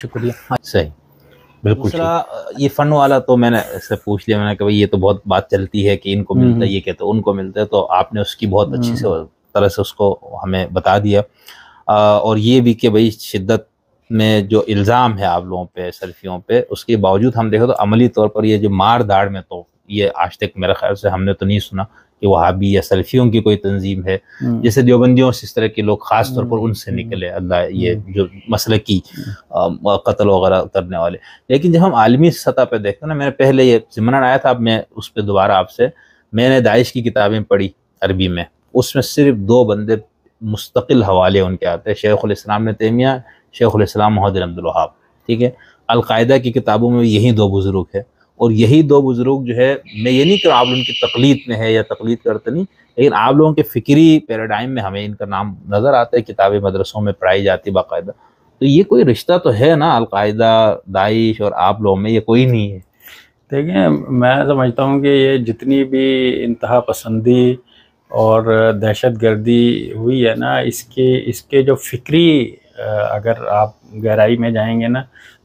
شکریہ. صحیح بالکل. دوسرا یہ فن والا تو میں نے اس سے پوچھ لیا، میں نے کہا یہ تو بہت بات چلتی ہے کہ ان کو ملتا ہے، یہ کہتے ہیں ان کو ملتا ہے، تو آپ نے اس کی بہت اچھی طرح سے اس کو ہمیں بتا دیا. اور یہ بھی کہ بھئی شدت میں جو الزام ہے آپ لوگوں پہ سلفیوں پہ، اس کے باوجود ہم دیکھیں تو عملی طور پر یہ جو مار داڑ میں تو یہ آج تک میرے خیال سے ہم نے تو نہیں سنا کہ وہابی یا سلفیوں کی کوئی تنظیم ہے. جیسے دیوبندیوں سے اس طرح کے لوگ خاص طور پر ان سے نکلے اللہ، یہ جو مسلکی قتل وغیرہ کرنے والے. لیکن جب ہم عالمی سطح پہ دیکھتے ہیں نا، میں نے پہلے یہ ضمن آیا تھا، اب میں اس پہ دوبارہ آپ سے، میں نے داعش کی کتابیں پڑھی عربی میں، اس میں صرف 2 بندے مستقل حوالے ان کے آتے ہیں، شیخ الاسلام ابن تیمیہ، شیخ الاسلام محمد بن عبد الوہاب. ٹھیک ہے. القاعدہ کی کتابوں میں یہی 2 بزرگ ہے، اور یہی 2 بزرگ جو ہے، میں یہ نہیں کہ آپ ان کی تقلید میں ہے یا تقلید کرتے نہیں، لیکن آپ لوگوں کے فکری پیراڈائم میں ہمیں ان کا نام نظر آتا ہے، کتابیں مدرسوں میں پڑھائی جاتی باقاعدہ. تو یہ کوئی رشتہ تو ہے نا القاعدہ، داعش اور آپ لوگوں میں؟ یہ کوئی نہیں ہے. دیکھیں، میں سمجھتا ہوں کہ یہ جتنی بھی انتہا پسندی اور دہشت گردی ہوئی ہے نا، اس کے جو فکری اگر آپ گہرائی میں جائیں گے نا،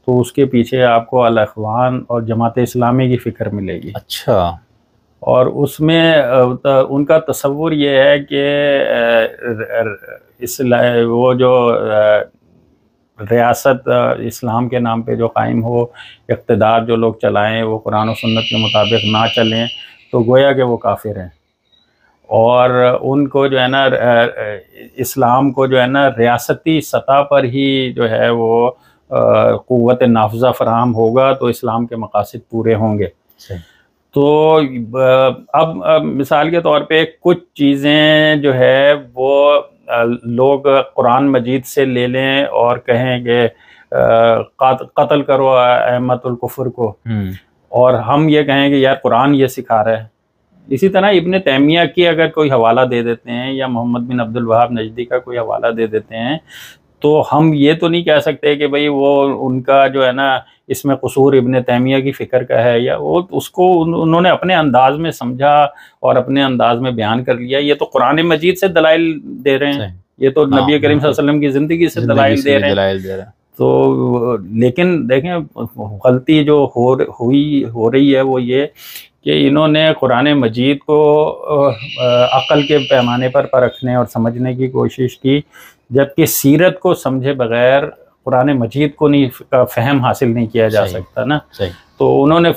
تو اس کے پیچھے آپ کو الاخوان اور جماعت اسلامی کی فکر ملے گی. اچھا. اور اس میں ان کا تصور یہ ہے کہ وہ جو ریاست اسلام کے نام پہ جو قائم ہو، اقتدار جو لوگ چلائیں وہ قرآن و سنت کے مطابق نہ چلیں، تو گویا کہ وہ کافر ہیں. اور ان کو جو ہے نا اسلام کو جو ہے نا ریاستی سطح پر ہی جو ہے وہ قوت نافذہ فراہم ہوگا تو اسلام کے مقاصد پورے ہوں گے. تو اب مثال کے طور پہ کچھ چیزیں جو ہے وہ لوگ قرآن مجید سے لے لیں اور کہیں کہ قتل کرو ائمۃ الکفر کو، اور ہم یہ کہیں کہ یار قرآن یہ سکھا رہا ہے. اسی طرح ابن تیمیہ کی اگر کوئی حوالہ دے دیتے ہیں یا محمد بن عبد الوہاب نجدی کا کوئی حوالہ دے دیتے ہیں، تو ہم یہ تو نہیں کہہ سکتے کہ بھئی وہ ان کا جو ہے نا اس میں قصور ابن تیمیہ کی فکر کا ہے، یا وہ اس کو انہوں نے اپنے انداز میں سمجھا اور اپنے انداز میں بیان کر لیا. یہ تو قرآن مجید سے دلائل دے رہے ہیں، یہ تو نبی کریم صلی اللہ علیہ وسلم کی زندگی سے دلائل دے رہے ہیں. تو لیکن دیکھیں، غلطی جو ہو رہی ہے وہ یہ کہ انہوں نے قرآن مجید کو عقل کے پیمانے پر پرکھنے اور سمجھنے کی کوشش کی، جبکہ سیرت کو سمجھے بغیر قرآن مجید کو کا فہم حاصل نہیں کیا جا سکتا نا. تو انہوں نے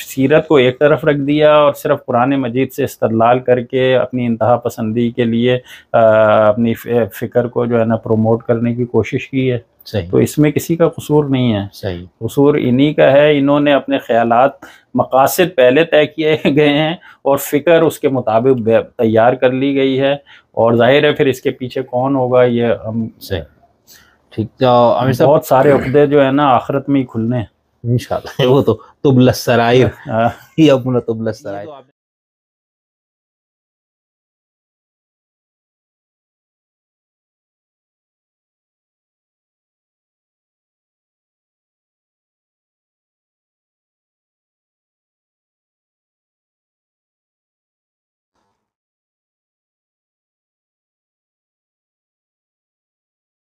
سیرت کو ایک طرف رکھ دیا اور صرف قرآن مجید سے استدلال کر کے اپنی انتہا پسندی کے لیے اپنی فکر کو جو ہے نا پروموٹ کرنے کی کوشش کی ہے. تو اس میں کسی کا قصور نہیں ہے، قصور انہی کا ہے. انہوں نے اپنے خیالات، مقاصد پہلے طے کیے گئے ہیں اور فکر اس کے مطابق تیار کر لی گئی ہے، اور ظاہر ہے پھر اس کے پیچھے کون ہوگا یہ ہم ٹھیک. بہت سارے عقدے جو ہے نا آخرت میں ہی کھلنے ہیں انشاءاللہ. وہ تو تبل السرائر، یہ اپنا تبل السرائر.